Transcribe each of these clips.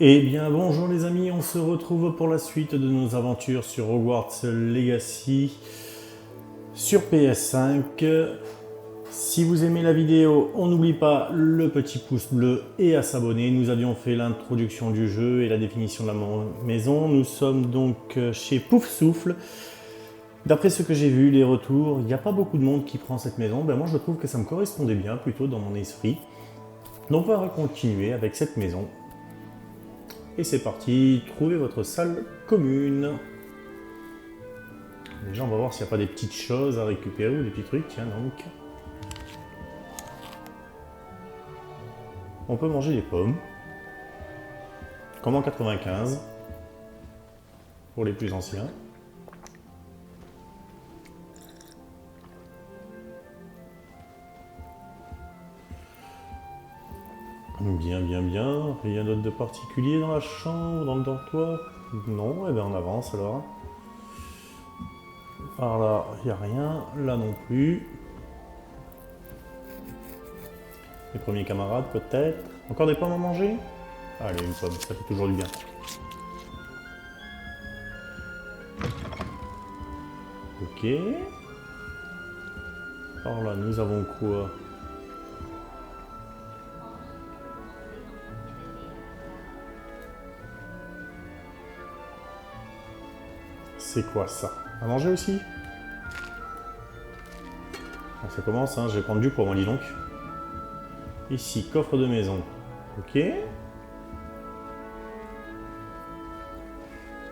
Eh bien bonjour les amis, on se retrouve pour la suite de nos aventures sur Hogwarts Legacy sur PS5. Si vous aimez la vidéo, on n'oublie pas le petit pouce bleu et à s'abonner. Nous avions fait l'introduction du jeu et la définition de la maison. Nous sommes donc chez Poufsouffle. D'après ce que j'ai vu, les retours, il n'y a pas beaucoup de monde qui prend cette maison. Ben moi je trouve que ça me correspondait bien plutôt dans mon esprit. Donc on va continuer avec cette maison. Et c'est parti, trouvez votre salle commune. Déjà, on va voir s'il n'y a pas des petites choses à récupérer ou des petits trucs. Tiens, donc. On peut manger des pommes. Comme en 95. Pour les plus anciens. Bien, bien, bien. Rien d'autre de particulier dans la chambre, dans le dortoir? Non, eh bien on avance alors. Par là, il n'y a rien. Là non plus. Les premiers camarades peut-être. Encore des pommes à manger? Allez, une pomme, ça fait toujours du bien. Ok. Par là, nous avons quoi? C'est quoi ça? À manger aussi? Ah, ça commence, hein, je vais prendre du poids, moi, dis donc. Ici, coffre de maison. Ok.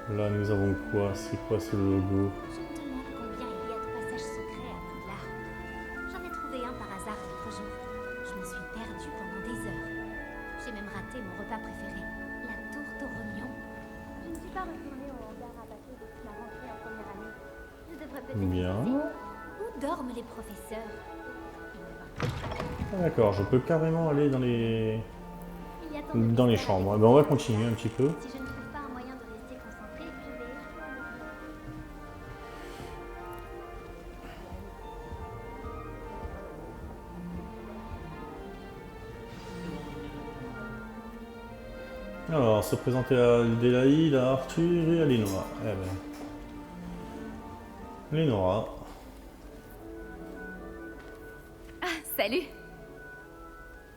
Là, nous avons quoi? C'est quoi ce logo? Je me demande combien il y a de passages secrets à Poudlard. J'en ai trouvé un par hasard l'autre jour. Je me suis perdue pendant des heures. J'ai même raté mon repas préféré, la tourte au rognon. Je ne suis pas retournée au hangar à bateau depuis ma rentrée en première année. Je devrais peut-être Bien. y passer. Où dorment les professeurs? Ah, d'accord, je peux carrément aller dans les Il y a tant de mystères chambres. à Eh ben, on va continuer un petit peu. Si je ne trouve pas un moyen de rester concentrée, je vais échouer à mes Alors, se présenter à Adélaïde, à Arthur et à Lénora. Eh ben. Lénora. Salut!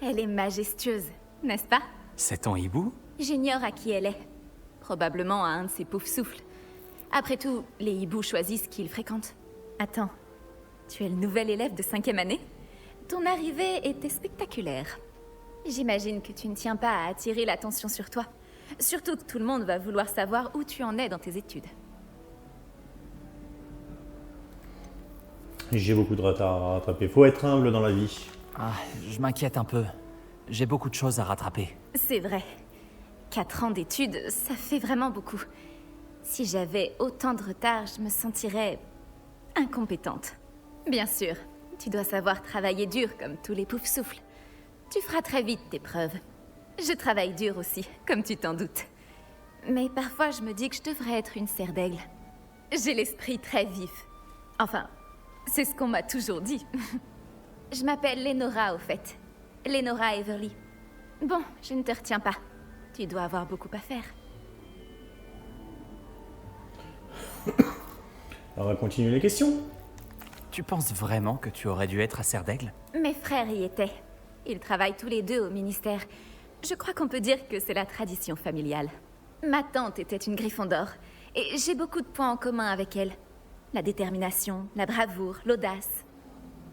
Elle est majestueuse, n'est-ce pas? C'est ton hibou? J'ignore à qui elle est. Probablement à un de ses Poufsouffles. Après tout, les hiboux choisissent qui ils fréquentent. Attends, tu es le nouvel élève de 5e année? Ton arrivée était spectaculaire. J'imagine que tu ne tiens pas à attirer l'attention sur toi. Surtout que tout le monde va vouloir savoir où tu en es dans tes études. J'ai beaucoup de retard à rattraper. Faut être humble dans la vie. Ah, je m'inquiète un peu. J'ai beaucoup de choses à rattraper. C'est vrai. 4 ans d'études, ça fait vraiment beaucoup. Si j'avais autant de retard, je me sentirais incompétente. Bien sûr, tu dois savoir travailler dur comme tous les Poufsouffles. Tu feras très vite tes preuves. Je travaille dur aussi, comme tu t'en doutes. Mais parfois, je me dis que je devrais être une serre d'aigle. J'ai l'esprit très vif. Enfin, c'est ce qu'on m'a toujours dit. Je m'appelle Lénora, au fait. Lénora Everly. Bon, je ne te retiens pas. Tu dois avoir beaucoup à faire. On va continuer les questions. Tu penses vraiment que tu aurais dû être à Serre d'Aigle? Mes frères y étaient. Ils travaillent tous les deux au ministère. Je crois qu'on peut dire que c'est la tradition familiale. Ma tante était une Gryffondor, et j'ai beaucoup de points en commun avec elle. La détermination, la bravoure, l'audace.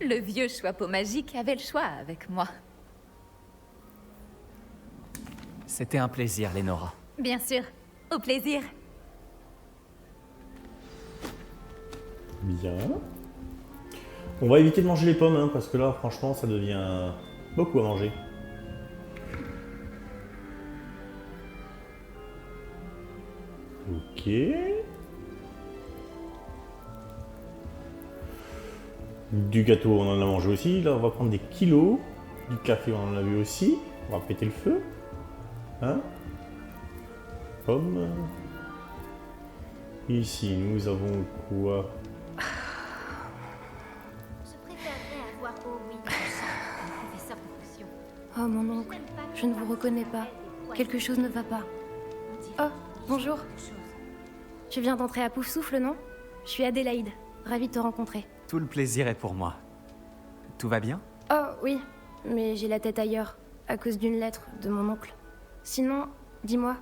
Le vieux chapeau magique avait le choix avec moi. C'était un plaisir, Lénora. Bien sûr, au plaisir. Bien. On va éviter de manger les pommes, hein, parce que là, franchement, ça devient beaucoup à manger. Ok. Du gâteau, on en a mangé aussi. Là, on va prendre des kilos. Du café, on en a vu aussi. On va péter le feu. Hein? Pommes. Ici, nous avons quoi? Je préférerais avoir Owen dans le champ, professeur de potions. Oh mon oncle, je ne vous reconnais pas. Quelque chose ne va pas. Oh, bonjour. Tu viens d'entrer à Poufsouffle, non? Je suis Adélaïde. Ravie de te rencontrer. Tout le plaisir est pour moi. Tout va bien? Oh, oui. Mais j'ai la tête ailleurs, à cause d'une lettre de mon oncle. Sinon, dis-moi,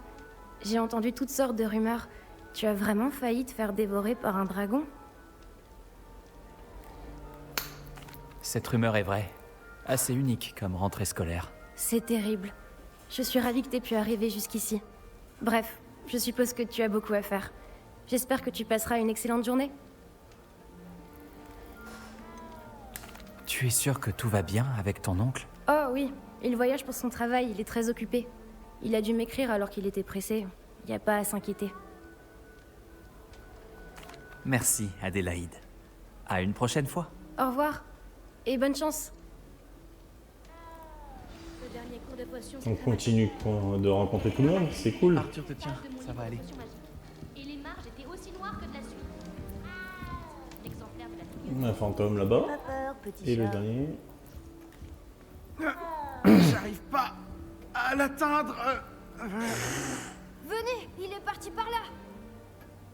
j'ai entendu toutes sortes de rumeurs. Tu as vraiment failli te faire dévorer par un dragon? Cette rumeur est vraie. Assez unique comme rentrée scolaire. C'est terrible. Je suis ravie que t'aies pu arriver jusqu'ici. Bref, je suppose que tu as beaucoup à faire. J'espère que tu passeras une excellente journée. Tu es sûr que tout va bien avec ton oncle? Oh oui, il voyage pour son travail, il est très occupé. Il a dû m'écrire alors qu'il était pressé. Y a pas à s'inquiéter. Merci, Adélaïde. À une prochaine fois. Au revoir, et bonne chance. Le dernier cours de potion, On continue de rencontrer tout le monde, c'est cool. Arthur te tient, ça va aller. Et les marges étaient aussi noires que de la suie. L'exemplaire de la Un fantôme là-bas. Pas peur, petit Et le chat. dernier. J'arrive pas à l'atteindre. Venez, il est parti par là.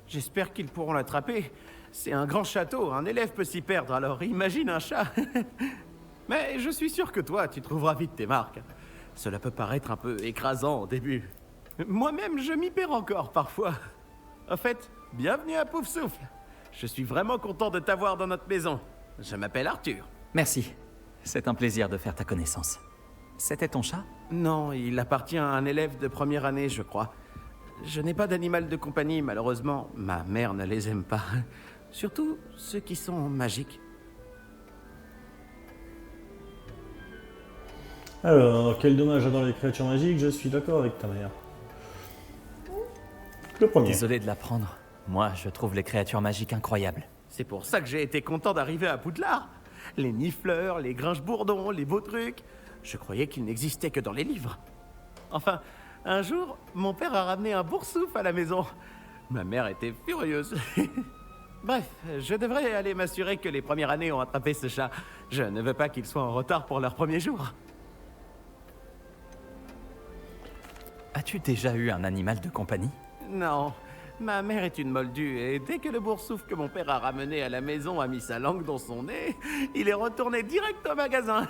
J'espère qu'ils pourront l'attraper. C'est un grand château, un élève peut s'y perdre, alors imagine un chat. Mais je suis sûr que toi, tu trouveras vite tes marques. Cela peut paraître un peu écrasant au début. Moi-même, je m'y perds encore parfois. En fait, bienvenue à Poufsouffle. Je suis vraiment content de t'avoir dans notre maison. Je m'appelle Arthur. Merci. C'est un plaisir de faire ta connaissance. C'était ton chat? Non, il appartient à un élève de première année, je crois. Je n'ai pas d'animal de compagnie, malheureusement. Ma mère ne les aime pas. Surtout ceux qui sont magiques. Alors, quel dommage dans les créatures magiques, je suis d'accord avec ta mère. Le premier. Désolé de l'apprendre. Moi, je trouve les créatures magiques incroyables. C'est pour ça que j'ai été content d'arriver à Poudlard. Les nifleurs, les grinche-bourdons, les beaux trucs. Je croyais qu'ils n'existaient que dans les livres. Enfin, un jour, mon père a ramené un boursouf à la maison. Ma mère était furieuse. Bref, je devrais aller m'assurer que les premières années ont attrapé ce chat. Je ne veux pas qu'ils soient en retard pour leur premier jour. As-tu déjà eu un animal de compagnie? Non, ma mère est une moldue et dès que le boursouf que mon père a ramené à la maison a mis sa langue dans son nez, il est retourné direct au magasin.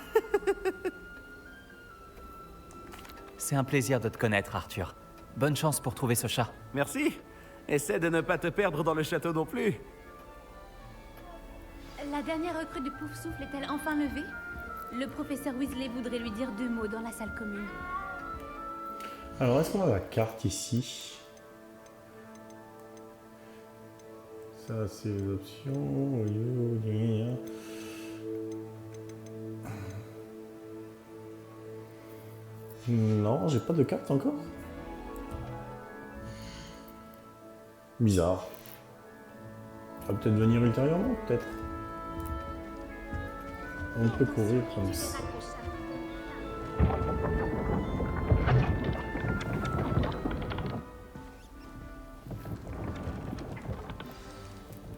C'est un plaisir de te connaître, Arthur. Bonne chance pour trouver ce chat. Merci. Essaie de ne pas te perdre dans le château non plus. La dernière recrue de Poufsouffle est-elle enfin levée? Le professeur Weasley voudrait lui dire 2 mots dans la salle commune. Alors, est-ce qu'on a la carte ici? Ça, c'est les options. Non, j'ai pas de carte encore. Bizarre. Ça va peut-être venir ultérieurement, peut-être. On peut courir comme ça.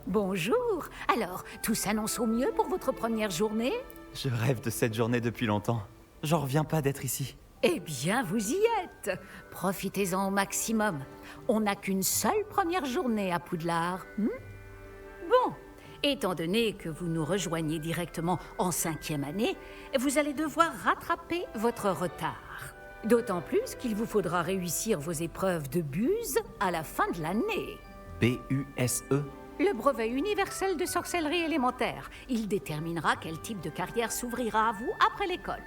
Bonjour. Alors, tout s'annonce au mieux pour votre première journée? Je rêve de cette journée depuis longtemps. J'en reviens pas d'être ici. Eh bien, vous y êtes. Profitez-en au maximum. On n'a qu'une seule première journée à Poudlard. Bon, étant donné que vous nous rejoignez directement en 5e année, vous allez devoir rattraper votre retard. D'autant plus qu'il vous faudra réussir vos épreuves de buse à la fin de l'année. B-U-S-E? Le brevet universel de sorcellerie élémentaire. Il déterminera quel type de carrière s'ouvrira à vous après l'école.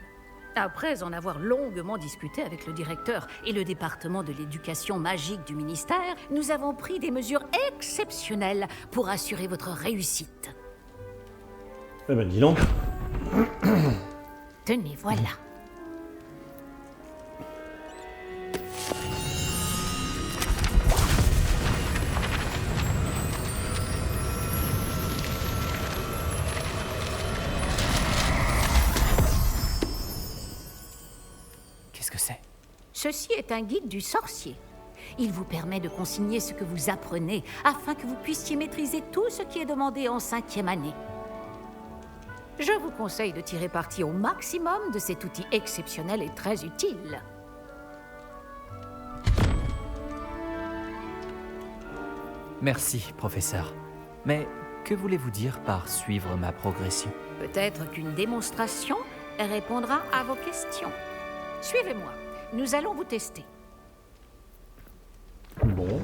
Après en avoir longuement discuté avec le directeur et le département de l'éducation magique du ministère, nous avons pris des mesures exceptionnelles pour assurer votre réussite. Eh ben, dis donc. Tenez, voilà. Qu'est-ce que c'est? Ceci est un guide du sorcier. Il vous permet de consigner ce que vous apprenez afin que vous puissiez maîtriser tout ce qui est demandé en 5e année. Je vous conseille de tirer parti au maximum de cet outil exceptionnel et très utile. Merci, professeur. Mais que voulez-vous dire par suivre ma progression? Peut-être qu'une démonstration répondra à vos questions. Suivez-moi, nous allons vous tester. Bon.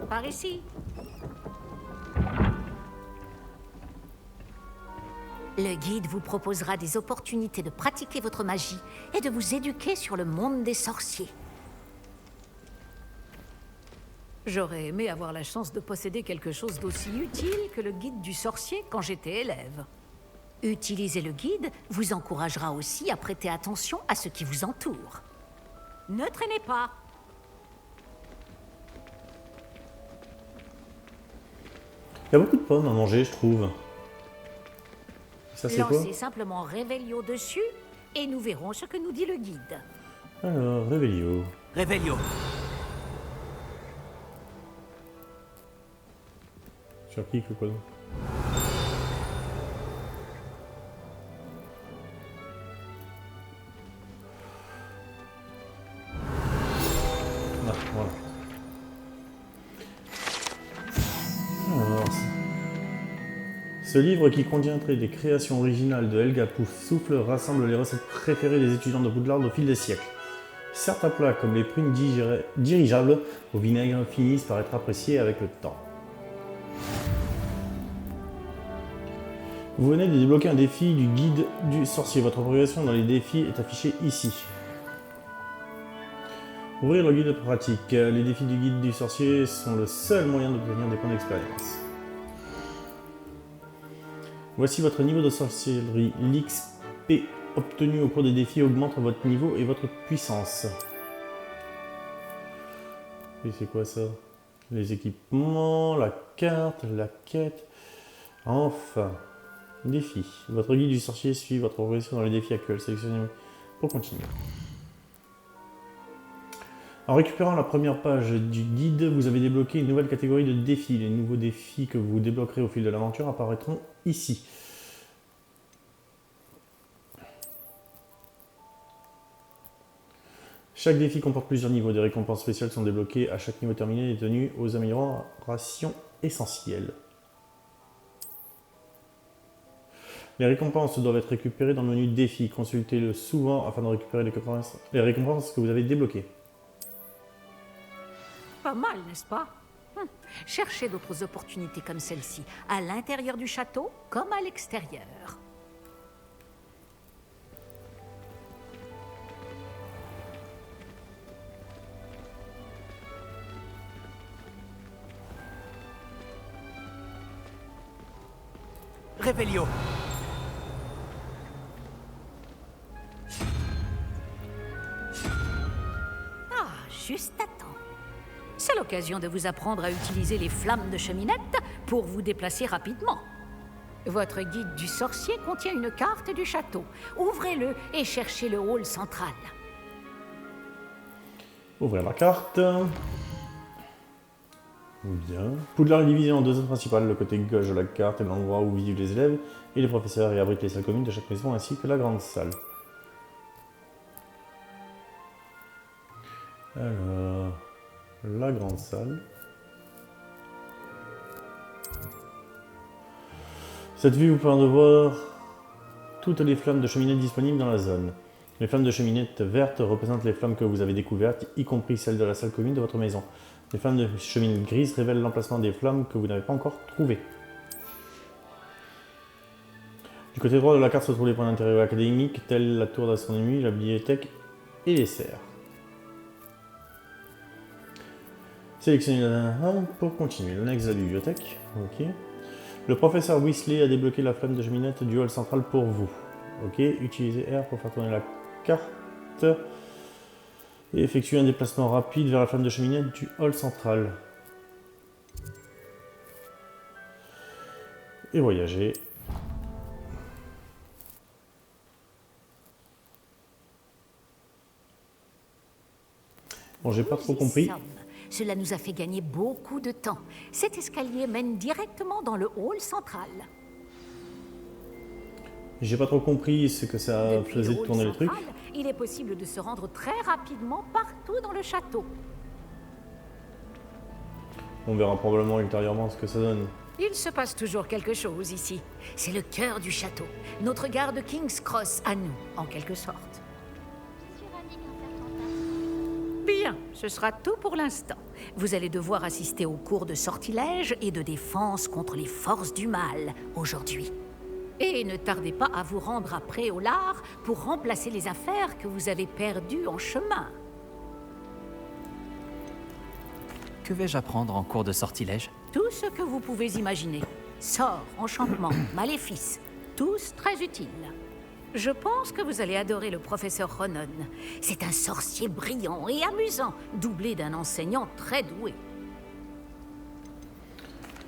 Par ici. Le guide vous proposera des opportunités de pratiquer votre magie et de vous éduquer sur le monde des sorciers. J'aurais aimé avoir la chance de posséder quelque chose d'aussi utile que le guide du sorcier quand j'étais élève. Utiliser le guide vous encouragera aussi à prêter attention à ce qui vous entoure. Ne traînez pas. Il y a beaucoup de pommes à manger, je trouve. Ça, c'est quoi? Lancez simplement Revelio dessus et nous verrons ce que nous dit le guide. Alors, Revelio. Revelio. Sur qui que quoi? Ah, voilà. Alors, ce livre qui contiendrait des créations originales de Helga Poufsouffle rassemble les recettes préférées des étudiants de Poudlard au fil des siècles. Certains plats, comme les prunes dirigeables au vinaigre, finissent par être appréciés avec le temps. Vous venez de débloquer un défi du guide du sorcier. Votre progression dans les défis est affichée ici. Ouvrir le guide pratique. Les défis du guide du sorcier sont le seul moyen d'obtenir des points d'expérience. Voici votre niveau de sorcellerie. L'XP obtenu au cours des défis augmente votre niveau et votre puissance. Et c'est quoi ça? Les équipements, la carte, la quête. Enfin. Défi. Votre guide du sorcier suit votre progression dans les défis actuels. Sélectionnez pour continuer. En récupérant la première page du guide, vous avez débloqué une nouvelle catégorie de défis. Les nouveaux défis que vous débloquerez au fil de l'aventure apparaîtront ici. Chaque défi comporte plusieurs niveaux. Des récompenses spéciales sont débloquées à chaque niveau terminé et tenues aux améliorations essentielles. Les récompenses doivent être récupérées dans le menu défi. Consultez-le souvent afin de récupérer les récompenses que vous avez débloquées. Pas mal, n'est-ce pas? Cherchez d'autres opportunités comme celle-ci, à l'intérieur du château comme à l'extérieur. Revelio. Juste à temps. C'est l'occasion de vous apprendre à utiliser les flammes de cheminette pour vous déplacer rapidement. Votre guide du sorcier contient une carte du château. Ouvrez-le et cherchez le hall central. Ouvrez la carte. Bien. Poudlard est divisé en deux zones principales. Le côté gauche de la carte est l'endroit où vivent les élèves et les professeurs et abrite les salles communes de chaque maison ainsi que la grande salle. Alors, la grande salle. Cette vue vous permet de voir toutes les flammes de cheminette disponibles dans la zone. Les flammes de cheminette vertes représentent les flammes que vous avez découvertes, y compris celles de la salle commune de votre maison. Les flammes de cheminette grises révèlent l'emplacement des flammes que vous n'avez pas encore trouvées. Du côté droit de la carte se trouvent les points d'intérêt académiques, tels la tour d'astronomie, la bibliothèque et les serres. Sélectionnez la pour continuer. L'annexe de la bibliothèque. Ok. Le professeur Weasley a débloqué la flamme de cheminette du hall central pour vous. Ok. Utilisez R pour faire tourner la carte. Et effectuez un déplacement rapide vers la flamme de cheminette du hall central. Et voyagez. Bon, j'ai pas trop compris. Cela nous a fait gagner beaucoup de temps. Cet escalier mène directement dans le hall central. J'ai pas trop compris ce que ça Depuis faisait le de hall tourner le truc. central, il est possible de se rendre très rapidement partout dans le château. On verra probablement ultérieurement ce que ça donne. Il se passe toujours quelque chose ici. C'est le cœur du château. Notre gare de King's Cross à nous, en quelque sorte. Je suis ravie qu'un certain Bien, ce sera tout pour l'instant. Vous allez devoir assister aux cours de sortilège et de défense contre les forces du mal aujourd'hui. Et ne tardez pas à vous rendre à Préolard pour remplacer les affaires que vous avez perdues en chemin. Que vais-je apprendre en cours de sortilège? Tout ce que vous pouvez imaginer. Sorts, enchantements, maléfices, tous très utiles. Je pense que vous allez adorer le professeur Ronon. C'est un sorcier brillant et amusant, doublé d'un enseignant très doué.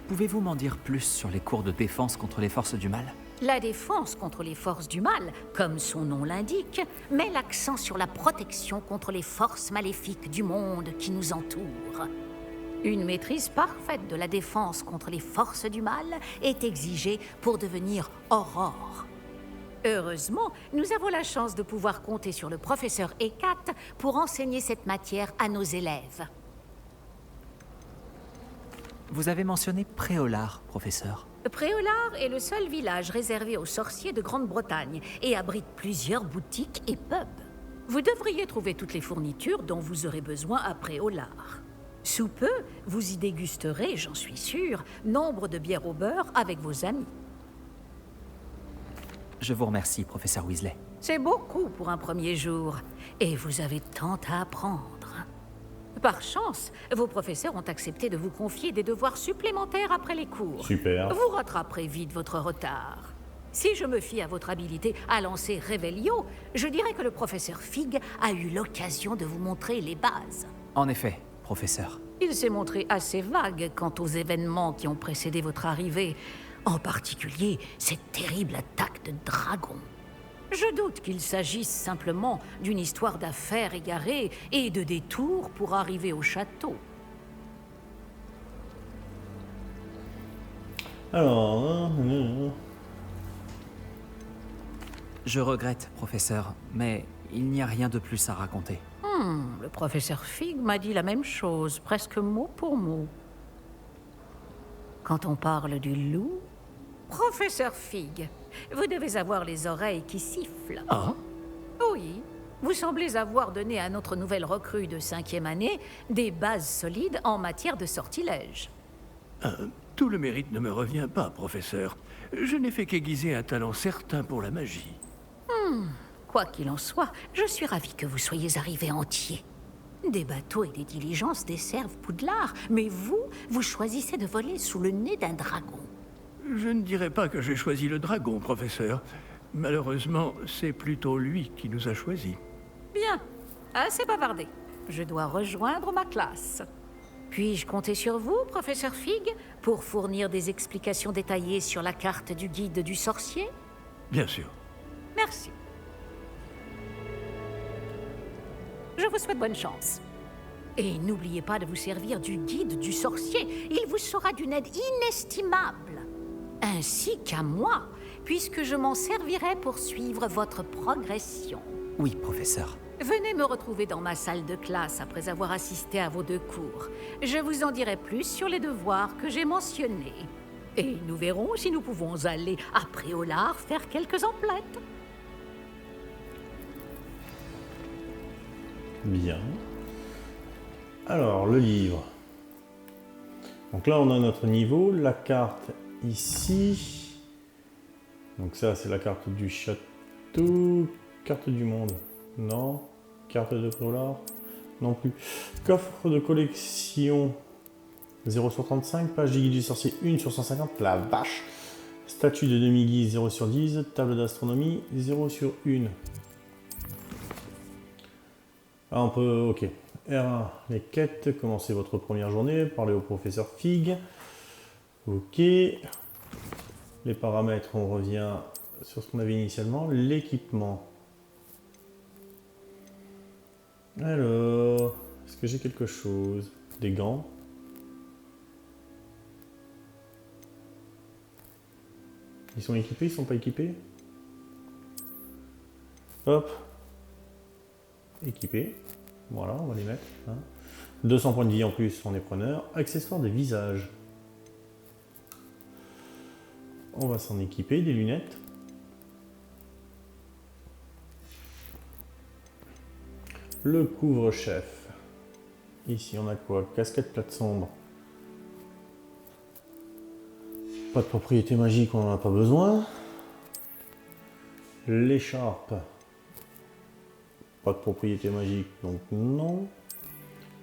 Pouvez-vous m'en dire plus sur les cours de défense contre les forces du mal? La défense contre les forces du mal, comme son nom l'indique, met l'accent sur la protection contre les forces maléfiques du monde qui nous entoure. Une maîtrise parfaite de la défense contre les forces du mal est exigée pour devenir Aurore. Heureusement, nous avons la chance de pouvoir compter sur le professeur Hécate pour enseigner cette matière à nos élèves. Vous avez mentionné Préolard, professeur. Préolard est le seul village réservé aux sorciers de Grande-Bretagne et abrite plusieurs boutiques et pubs. Vous devriez trouver toutes les fournitures dont vous aurez besoin à Préolard. Sous peu, vous y dégusterez, j'en suis sûre, nombre de bières au beurre avec vos amis. Je vous remercie, professeur Weasley. C'est beaucoup pour un premier jour, et vous avez tant à apprendre. Par chance, vos professeurs ont accepté de vous confier des devoirs supplémentaires après les cours. Super. Vous rattraperez vite votre retard. Si je me fie à votre habilité à lancer Revelio, je dirais que le professeur Fig a eu l'occasion de vous montrer les bases. En effet, professeur. Il s'est montré assez vague quant aux événements qui ont précédé votre arrivée, en particulier cette terrible attaque de dragon. Je doute qu'il s'agisse simplement d'une histoire d'affaires égarées et de détours pour arriver au château. Alors... Je regrette, professeur, mais il n'y a rien de plus à raconter. Le professeur Fig m'a dit la même chose, presque mot pour mot. Quand on parle du loup... Professeur Fig, vous devez avoir les oreilles qui sifflent. Ah? Oui, vous semblez avoir donné à notre nouvelle recrue de 5e année des bases solides en matière de sortilège. Tout le mérite ne me revient pas, professeur. Je n'ai fait qu'aiguiser un talent certain pour la magie. Quoi qu'il en soit, je suis ravie que vous soyez arrivé entier. Des bateaux et des diligences desservent Poudlard, mais vous choisissez de voler sous le nez d'un dragon. Je ne dirais pas que j'ai choisi le dragon, professeur. Malheureusement, c'est plutôt lui qui nous a choisis. Bien, assez bavardé. Je dois rejoindre ma classe. Puis-je compter sur vous, professeur Fig, pour fournir des explications détaillées sur la carte du guide du sorcier? Bien sûr. Merci. Je vous souhaite bonne chance. Et n'oubliez pas de vous servir du guide du sorcier. Il vous sera d'une aide inestimable. Ainsi qu'à moi, puisque je m'en servirai pour suivre votre progression. Oui, professeur. Venez me retrouver dans ma salle de classe après avoir assisté à vos 2 cours. Je vous en dirai plus sur les devoirs que j'ai mentionnés. Et nous verrons si nous pouvons aller à Préolard faire quelques emplettes. Bien. Alors, le livre. Donc là, on a notre niveau. La carte ici. Donc ça, c'est la carte du château. Carte du monde. Non. Carte de Préolard. Non plus. Coffre de collection. 0 sur 35. Page du guide du sorcier 1 sur 150. La vache. Statue de demi-guise 0 sur 10. Table d'astronomie 0 sur 1. Ah, on peut... Ok. R1, les quêtes. Commencez votre première journée. Parlez au professeur Fig. Ok. Les paramètres, on revient sur ce qu'on avait initialement. L'équipement. Alors... Est-ce que j'ai quelque chose? Des gants. Ils sont équipés, ils sont pas équipés? Hop. Équipés. Voilà, on va les mettre. Hein. 200 points de vie en plus, on est preneur. Accessoires des visages. On va s'en équiper, des lunettes. Le couvre-chef. Ici, on a quoi? Casquette plate sombre. Pas de propriété magique, on n'en a pas besoin. L'écharpe. Pas de propriété magique, donc non.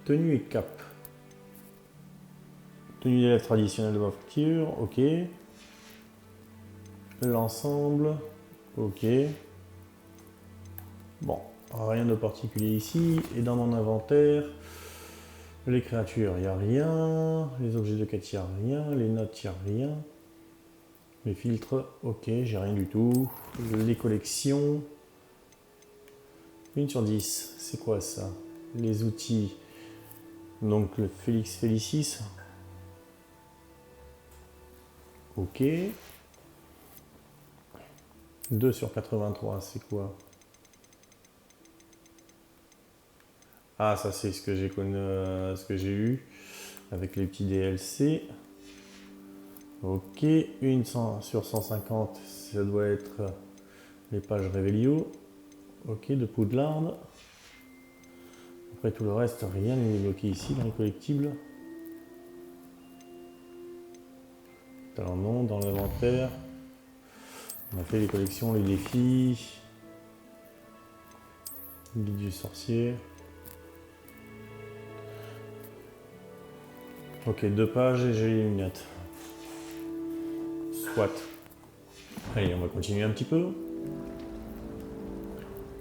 Tenue et cape. Tenue d'élève traditionnelle de voiture, ok. L'ensemble, ok. Bon, rien de particulier ici. Et dans mon inventaire, les créatures, il n'y a rien. Les objets de quête, il n'y a rien. Les notes, il n'y a rien. Les filtres, ok, j'ai rien du tout. Les collections. 1 sur 10, c'est quoi ça? Les outils. Donc le Félix Félicis. Ok. 2 sur 83, c'est quoi? Ah, ça c'est ce que j'ai connu, ce que j'ai eu avec les petits DLC. Ok, 1 sur 150, ça doit être les pages Revelio. Ok, de Poudlard. Après tout le reste, rien n'est débloqué ici dans les collectibles. Alors non, dans l'inventaire. On a fait les collections, les défis. Guide du sorcier. Ok, 2 pages et j'ai les lunettes. Soit. Allez, on va continuer un petit peu.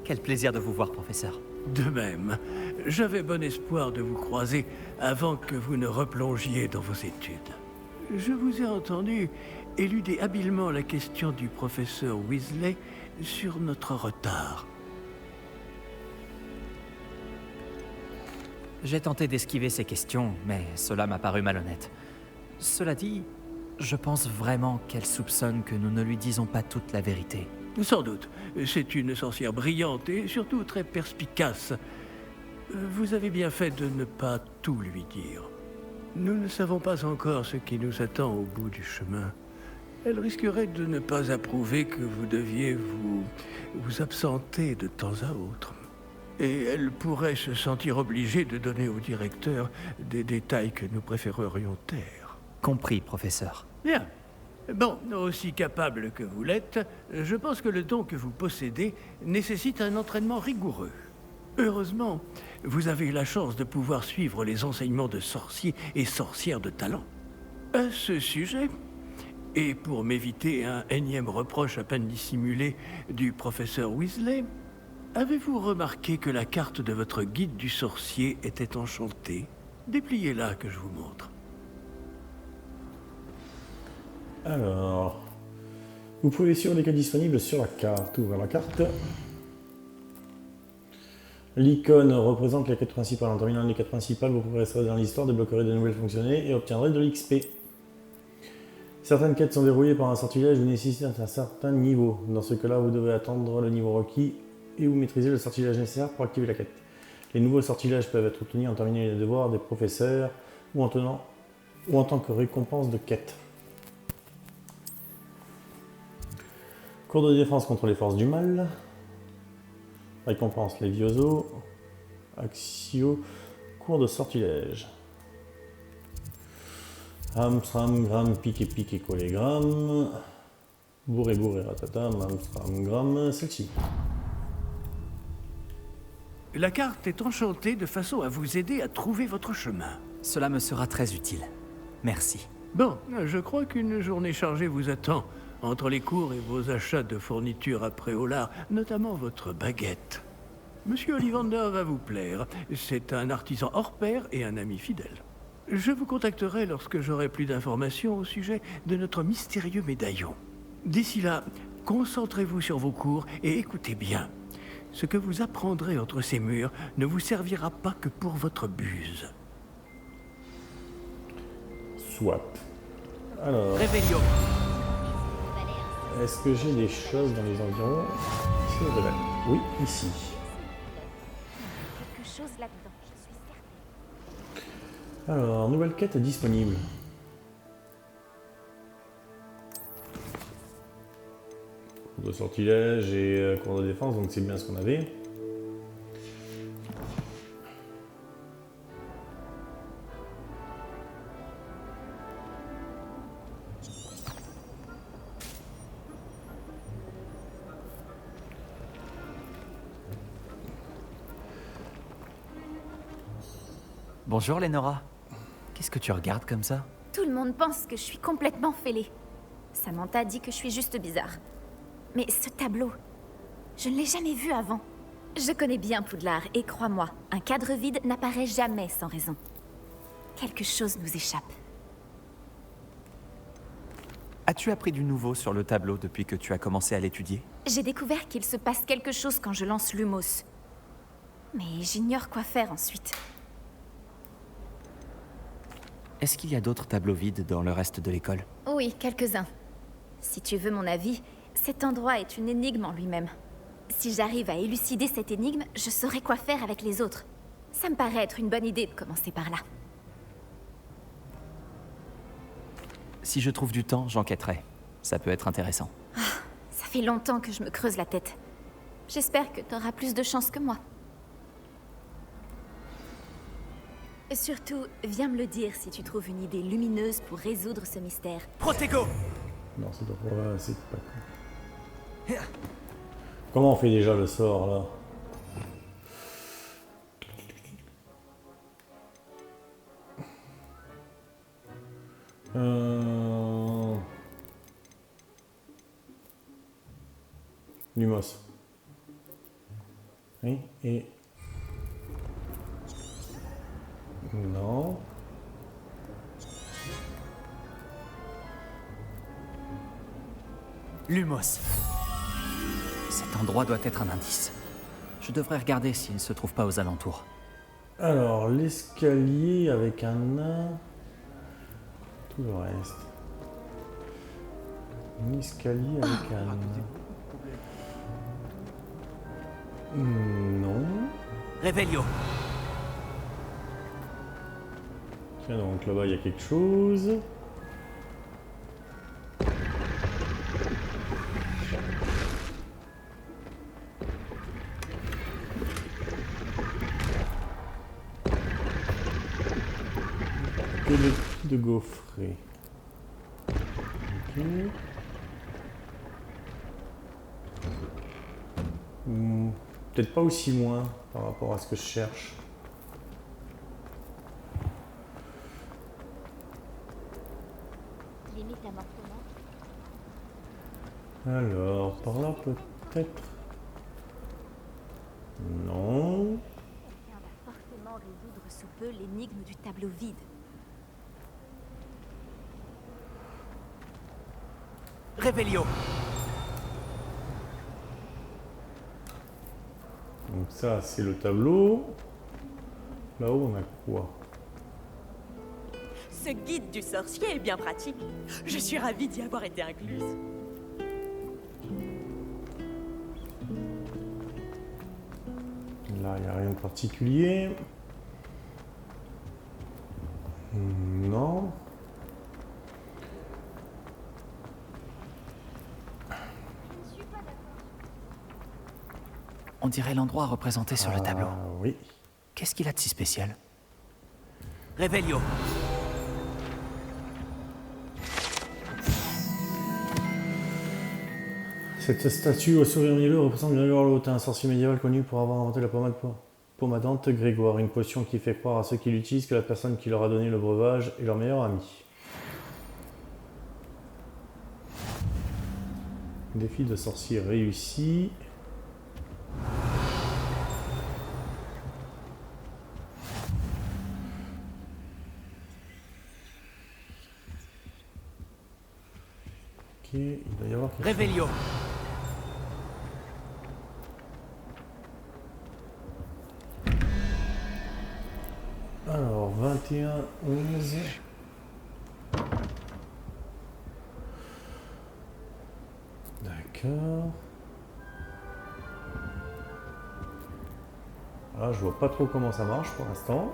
Quel plaisir de vous voir, professeur. De même, j'avais bon espoir de vous croiser avant que vous ne replongiez dans vos études. Je vous ai entendu éluder habilement la question du professeur Weasley sur notre retard. J'ai tenté d'esquiver ces questions, mais cela m'a paru malhonnête. Cela dit, je pense vraiment qu'elle soupçonne que nous ne lui disons pas toute la vérité. Sans doute. C'est une sorcière brillante et surtout très perspicace. Vous avez bien fait de ne pas tout lui dire. Nous ne savons pas encore ce qui nous attend au bout du chemin. Elle risquerait de ne pas approuver que vous deviez vous absenter de temps à autre. Et elle pourrait se sentir obligée de donner au directeur des détails que nous préférerions taire. Compris, professeur. Bien. Bon, aussi capable que vous l'êtes, je pense que le don que vous possédez nécessite un entraînement rigoureux. Heureusement, vous avez eu la chance de pouvoir suivre les enseignements de sorciers et sorcières de talent. À ce sujet, et pour m'éviter un énième reproche à peine dissimulé du professeur Weasley, avez-vous remarqué que la carte de votre guide du sorcier était enchantée? Dépliez-la que je vous montre. Alors, vous pouvez suivre les quêtes disponibles sur la carte. Ouvrir la carte. L'icône représente les quêtes principales. En terminant les quêtes principales, vous progresserez dans l'histoire, débloquerez de nouvelles fonctionnalités et obtiendrez de l'XP. Certaines quêtes sont verrouillées par un sortilège ou nécessitent un certain niveau. Dans ce cas-là, vous devez attendre le niveau requis et vous maîtrisez le sortilège nécessaire pour activer la quête. Les nouveaux sortilèges peuvent être obtenus en terminant les devoirs des professeurs ou en tant que récompense de quête. Cours de défense contre les forces du mal. Récompense Levioso. Axio. Cours de sortilège. Hamstram, gram, pique, pique, collégramme. Bourré, bourré, ratata, hamstram, gram, celle-ci. La carte est enchantée de façon à vous aider à trouver votre chemin. Cela me sera très utile. Merci. Bon, je crois qu'une journée chargée vous attend. Entre les cours et vos achats de fournitures à Préolard, notamment votre baguette. Monsieur Ollivander va vous plaire. C'est un artisan hors pair et un ami fidèle. Je vous contacterai lorsque j'aurai plus d'informations au sujet de notre mystérieux médaillon. D'ici là, concentrez-vous sur vos cours et écoutez bien. Ce que vous apprendrez entre ces murs ne vous servira pas que pour votre buse. Soit. Alors... Réveillon. Est-ce que j'ai des choses dans les environs? Ici, au réveil. Oui, ici. Quelque chose là-dedans, je suis certaine. Alors, nouvelle quête disponible. Cours de sortilège et cours de défense, donc c'est bien ce qu'on avait. Bonjour, Lénora. Qu'est-ce que tu regardes comme ça? Tout le monde pense que je suis complètement fêlée. Samantha dit que je suis juste bizarre. Mais ce tableau, je ne l'ai jamais vu avant. Je connais bien Poudlard et crois-moi, un cadre vide n'apparaît jamais sans raison. Quelque chose nous échappe. As-tu appris du nouveau sur le tableau depuis que tu as commencé à l'étudier? J'ai découvert qu'il se passe quelque chose quand je lance Lumos. Mais j'ignore quoi faire ensuite. Est-ce qu'il y a d'autres tableaux vides dans le reste de l'école? Oui, quelques-uns. Si tu veux mon avis, cet endroit est une énigme en lui-même. Si j'arrive à élucider cette énigme, je saurai quoi faire avec les autres. Ça me paraît être une bonne idée de commencer par là. Si je trouve du temps, j'enquêterai. Ça peut être intéressant. Ça fait longtemps que je me creuse la tête. J'espère que t'auras plus de chance que moi. Surtout, viens me le dire si tu trouves une idée lumineuse pour résoudre ce mystère. Protego! Non, ça doit pas... c'est pas cool. Comment on fait déjà le sort, là? Lumos. Oui, et... Non. Lumos. Cet endroit doit être un indice. Je devrais regarder s'il ne se trouve pas aux alentours. Alors, l'escalier avec un nain. Tout le reste. Un escalier avec un nain. Non. Revelio. Tiens, donc là-bas, il y a quelque chose. Que le prix de gaufret. Ok. Peut-être pas aussi loin par rapport à ce que je cherche. Limite amortement. Alors, par là peut-être. Non. Quelqu'un va forcément résoudre sous peu l'énigme du tableau vide. Revelio. Donc ça, c'est le tableau. Là-haut, on a quoi? Ce guide du sorcier est bien pratique. Je suis ravie d'y avoir été incluse. Là, il n'y a rien de particulier. Non. On dirait l'endroit représenté sur le tableau. Oui. Qu'est-ce qu'il a de si spécial? Revelio. Cette statue au sourire mielleux représente Grégoire le Hautain, un sorcier médiéval connu pour avoir inventé la pommade pommadante Grégoire, une potion qui fait croire à ceux qui l'utilisent que la personne qui leur a donné le breuvage est leur meilleur ami. Défi de sorcier réussi. Ok, il doit y avoir quelque chose. Revelio. Alors, 21, 11. D'accord. Là, je vois pas trop comment ça marche pour l'instant.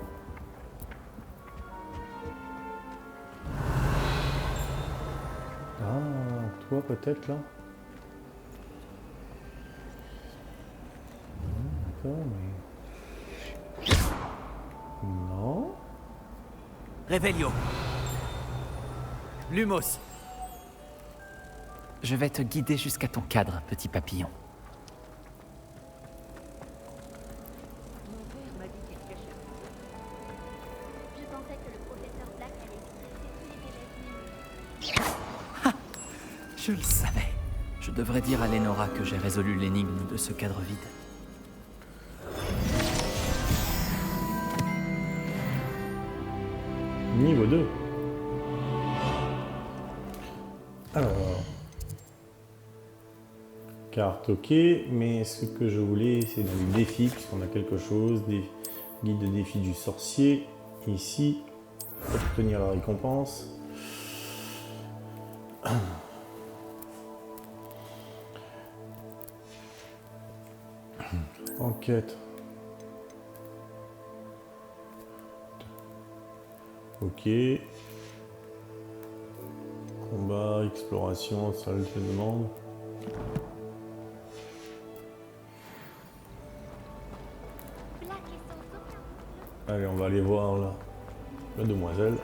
moi peut-être là. D'accord, mais... Non. Revelio. Lumos. Je vais te guider jusqu'à ton cadre, petit papillon. Je pensais que le professeur Black allait stresser tous les élèves nuls. Je le savais. Je devrais dire à Lenora que j'ai résolu l'énigme de ce cadre vide. Niveau 2. Alors... Carte, ok, mais ce que je voulais, c'est du défi, puisqu'on a quelque chose, des guides de défi du sorcier, ici, obtenir la récompense. Enquête. Ok. Combat, exploration, ça je te demande. Allez, on va aller voir là, la demoiselle.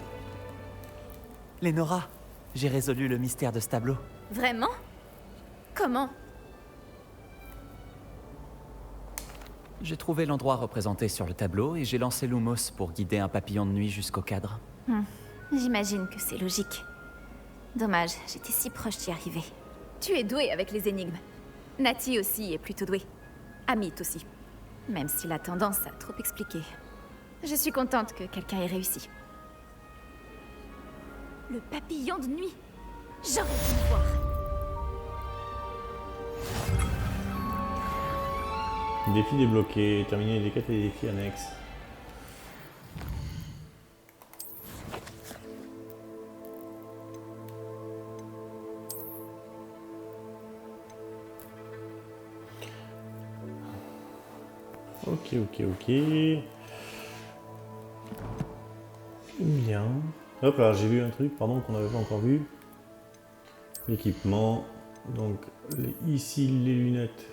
Lenora, j'ai résolu le mystère de ce tableau. Vraiment? Comment? J'ai trouvé l'endroit représenté sur le tableau et j'ai lancé Lumos pour guider un papillon de nuit jusqu'au cadre. J'imagine que c'est logique. Dommage, j'étais si proche d'y arriver. Tu es doué avec les énigmes. Nati aussi est plutôt douée. Amit aussi. Même s'il a tendance à trop expliquer. Je suis contente que quelqu'un ait réussi. Le papillon de nuit. J'aurais dû le voir. Défi débloqué, terminer les quêtes et les défis annexes. Ok. Bien. Hop là, j'ai vu un truc, pardon, qu'on n'avait pas encore vu. L'équipement. Donc, ici, les lunettes.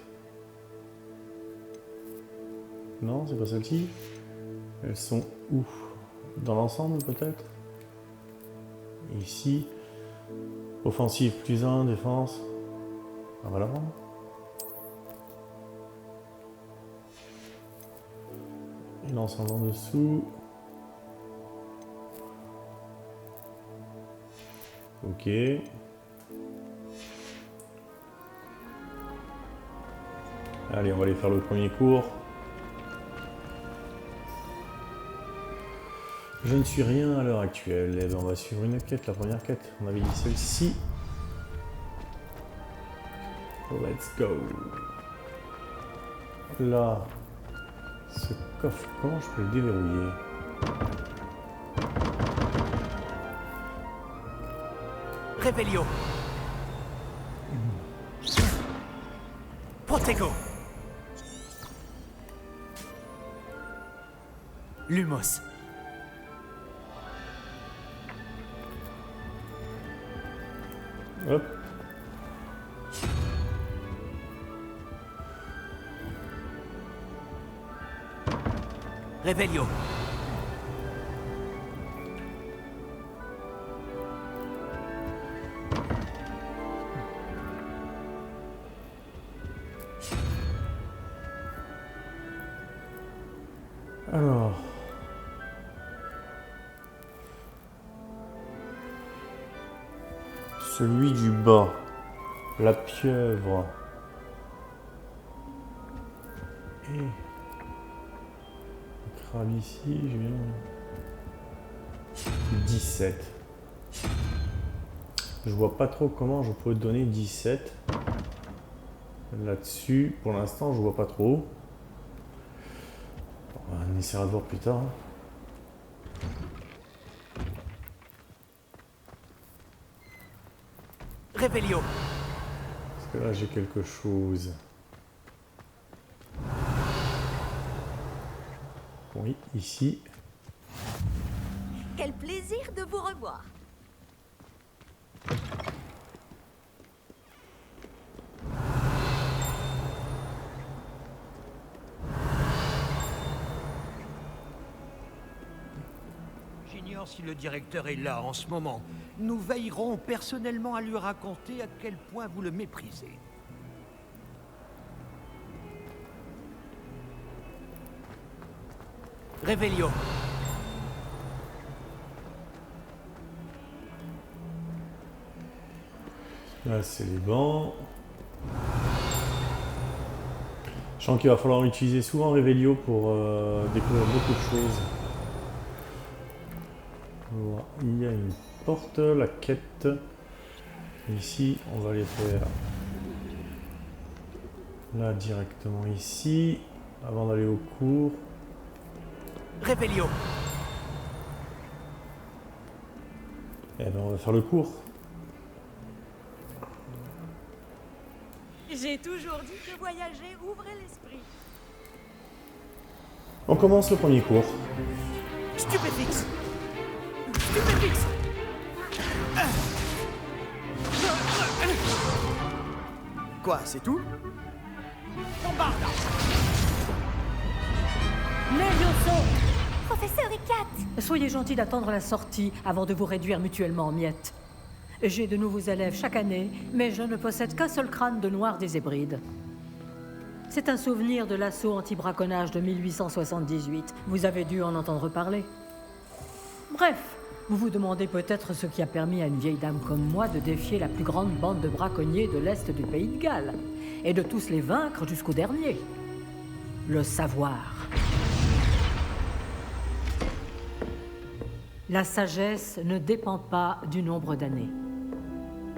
Non, c'est pas celle-ci. Elles sont où? Dans l'ensemble, peut-être? Ici. Offensive plus 1, défense. On va la prendre. Et l'ensemble en dessous. Ok. Allez, on va aller faire le premier cours. Je ne suis rien à l'heure actuelle. Eh bien, on va suivre une quête, la première quête. On avait dit celle-ci. Let's go. Là, ce coffre, comment je peux le déverrouiller? Revelio. Protego. Lumos. Hop. Revelio. Alors. Celui du bas. La pieuvre. Et... le crabe ici, je viens... 17. Je vois pas trop comment je peux donner 17. Là-dessus, pour l'instant, je vois pas trop. On essaiera de voir plus tard. Revelio. Parce que là, j'ai quelque chose. Oui, ici. Quel plaisir de vous revoir. ignore si le directeur est là en ce moment. Nous veillerons personnellement à lui raconter à quel point vous le méprisez. Revelio. Là, c'est les bancs. Je sens qu'il va falloir utiliser souvent Revelio pour découvrir beaucoup de choses. Voilà. Il y a une porte, la quête. Ici, on va les faire là directement ici, avant d'aller au cours. Revelio. Et ben on va faire le cours. J'ai toujours dit que voyager ouvrait l'esprit. On commence le premier cours. Stupéfix. Stupéfix. Quoi, c'est tout? Bombarde. Levioso! Professeur Icat! Soyez gentil d'attendre la sortie avant de vous réduire mutuellement en miettes. J'ai de nouveaux élèves chaque année, mais je ne possède qu'un seul crâne de noir des Hébrides. C'est un souvenir de l'assaut anti-braconnage de 1878. Vous avez dû en entendre parler. Bref, vous vous demandez peut-être ce qui a permis à une vieille dame comme moi de défier la plus grande bande de braconniers de l'Est du pays de Galles, et de tous les vaincre jusqu'au dernier. Le savoir. La sagesse ne dépend pas du nombre d'années.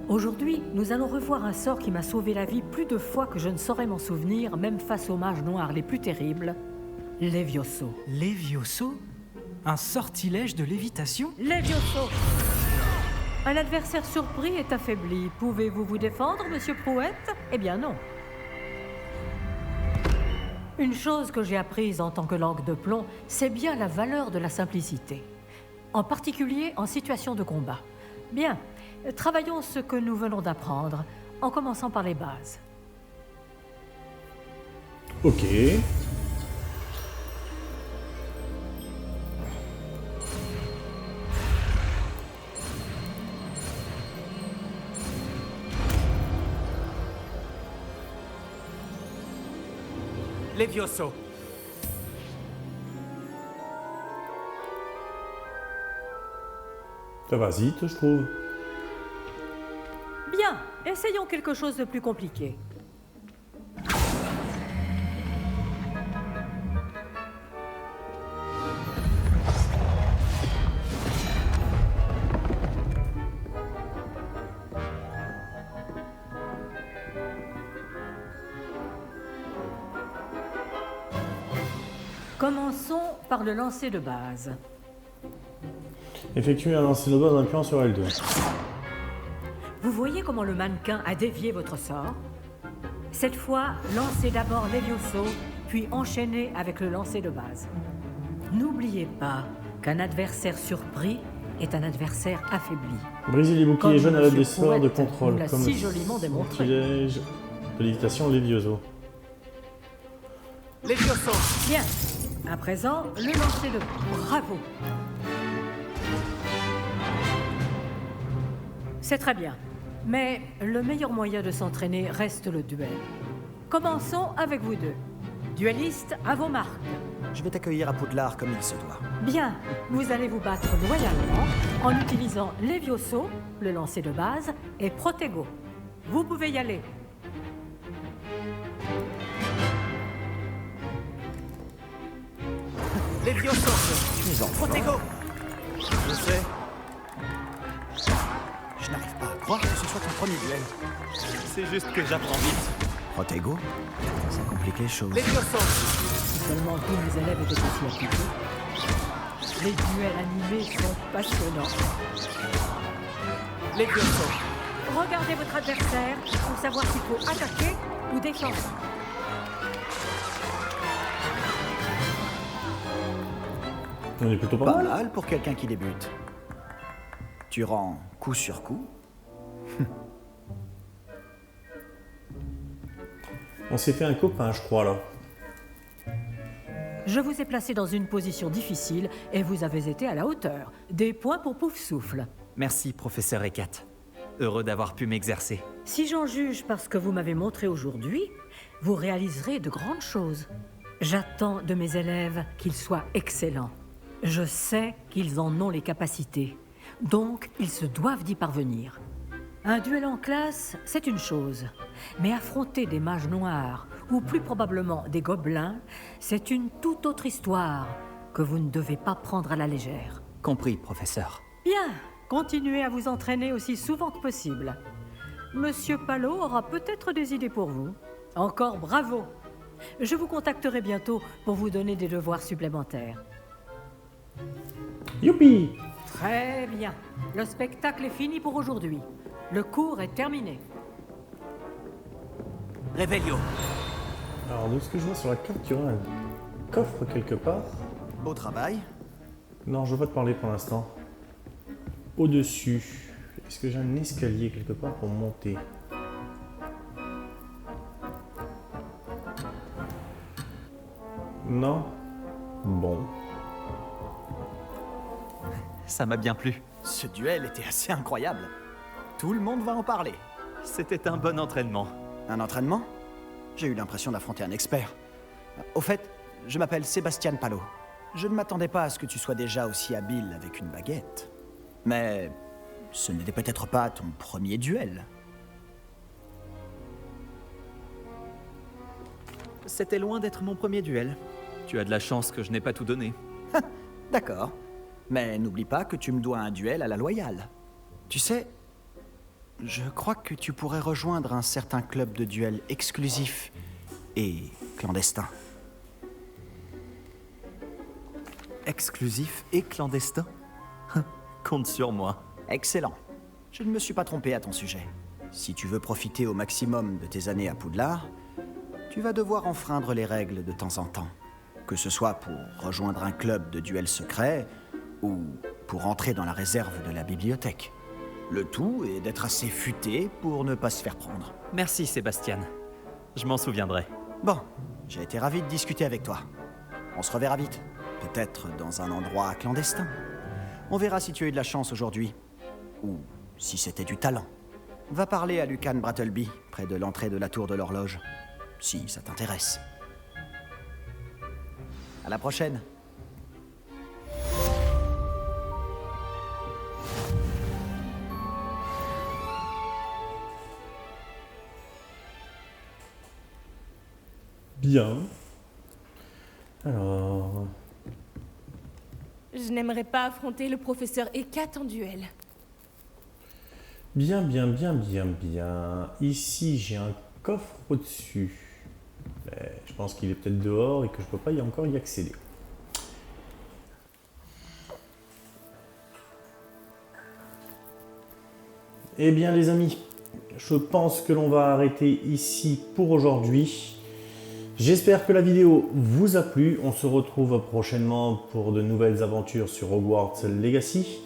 Aujourd'hui, nous allons revoir un sort qui m'a sauvé la vie plus de fois que je ne saurais m'en souvenir, même face aux mages noirs les plus terribles, Levioso. Levioso? Un sortilège de lévitation? Levioso! Un adversaire surpris est affaibli. Pouvez-vous vous défendre, monsieur Prouette? Eh bien non. Une chose que j'ai apprise en tant que langue de plomb, c'est bien la valeur de la simplicité. En particulier en situation de combat. Bien, travaillons ce que nous venons d'apprendre, en commençant par les bases. Ok. Levioso. Ça va vite, je trouve. Bien, essayons quelque chose de plus compliqué. Commençons par le lancer de base. Effectuez un lancer de base en appuyant sur L2. Vous voyez comment le mannequin a dévié votre sort? Cette fois, lancez d'abord Levioso, puis enchaînez avec le lancer de base. N'oubliez pas qu'un adversaire surpris est un adversaire affaibli. Brisez les boucliers jaunes à l'aide des sorts de Prouette contrôle, nous l'a comme si le joliment démontré. sortilège de lévitation Levioso. Levioso. Bien. À présent, le lancer de... Bravo. C'est très bien. Mais le meilleur moyen de s'entraîner reste le duel. Commençons avec vous deux. Duellistes, à vos marques. Je vais t'accueillir à Poudlard comme il se doit. Bien, vous allez vous battre loyalement en utilisant Levioso, le lancer de base, et Protego. Vous pouvez y aller. Levioso. Tu es en Protego. Je sais. Je n'arrive pas à croire que ce soit ton premier duel. C'est juste que j'apprends vite. Protego, ça complique les choses. Levioso. Si seulement tous mes élèves étaient aussi appliqués. Les duels animés sont passionnants. Levioso. Regardez votre adversaire pour savoir s'il faut attaquer ou défendre. On est plutôt Pas mal pour quelqu'un qui débute. Tu rends coup sur coup. On s'est fait un copain, je crois, là. Je vous ai placé dans une position difficile et vous avez été à la hauteur. Des points pour Poufsouffle. Merci, professeur Ekat. Heureux d'avoir pu m'exercer. Si j'en juge par ce que vous m'avez montré aujourd'hui, vous réaliserez de grandes choses. J'attends de mes élèves qu'ils soient excellents. Je sais qu'ils en ont les capacités, donc ils se doivent d'y parvenir. Un duel en classe, c'est une chose, mais affronter des mages noirs, ou plus probablement des gobelins, c'est une toute autre histoire que vous ne devez pas prendre à la légère. Compris, professeur. Bien, continuez à vous entraîner aussi souvent que possible. Monsieur Palot aura peut-être des idées pour vous. Encore bravo! Je vous contacterai bientôt pour vous donner des devoirs supplémentaires. Youpi! Très bien. Le spectacle est fini pour aujourd'hui. Le cours est terminé. Réveillon. Alors, de ce que je vois sur la carte, il y aura un coffre quelque part. Beau travail. Non, je veux pas te parler pour l'instant. Au-dessus, est-ce que j'ai un escalier quelque part pour monter? Non? Bon. Ça m'a bien plu. Ce duel était assez incroyable. Tout le monde va en parler. C'était un bon entraînement. Un entraînement? J'ai eu l'impression d'affronter un expert. Au fait, je m'appelle Sébastien Palot. Je ne m'attendais pas à ce que tu sois déjà aussi habile avec une baguette. Mais ce n'était peut-être pas ton premier duel. C'était loin d'être mon premier duel. Tu as de la chance que je n'ai pas tout donné. D'accord. Mais n'oublie pas que tu me dois un duel à la loyale. Tu sais, je crois que tu pourrais rejoindre un certain club de duel exclusif et clandestin. Exclusif et clandestin? Compte sur moi. Excellent. Je ne me suis pas trompé à ton sujet. Si tu veux profiter au maximum de tes années à Poudlard, tu vas devoir enfreindre les règles de temps en temps. Que ce soit pour rejoindre un club de duel secret ou pour entrer dans la réserve de la bibliothèque. Le tout est d'être assez futé pour ne pas se faire prendre. Merci, Sébastien. Je m'en souviendrai. Bon, j'ai été ravi de discuter avec toi. On se reverra vite. Peut-être dans un endroit clandestin. On verra si tu as eu de la chance aujourd'hui. Ou si c'était du talent. Va parler à Lucan Brattleby, près de l'entrée de la tour de l'horloge. Si ça t'intéresse. À la prochaine. Bien. Alors... Je n'aimerais pas affronter le professeur Ekat en duel. Bien, bien, bien, bien, bien. Ici, j'ai un coffre au-dessus. Je pense qu'il est peut-être dehors et que je peux pas encore y accéder. Eh bien, les amis, je pense que l'on va arrêter ici pour aujourd'hui. J'espère que la vidéo vous a plu. On se retrouve prochainement pour de nouvelles aventures sur Hogwarts Legacy.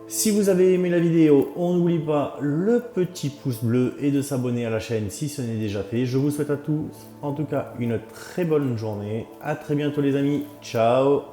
Si vous avez aimé la vidéo, on n'oublie pas le petit pouce bleu et de s'abonner à la chaîne si ce n'est déjà fait. Je vous souhaite à tous, en tout cas, une très bonne journée. À très bientôt les amis. Ciao!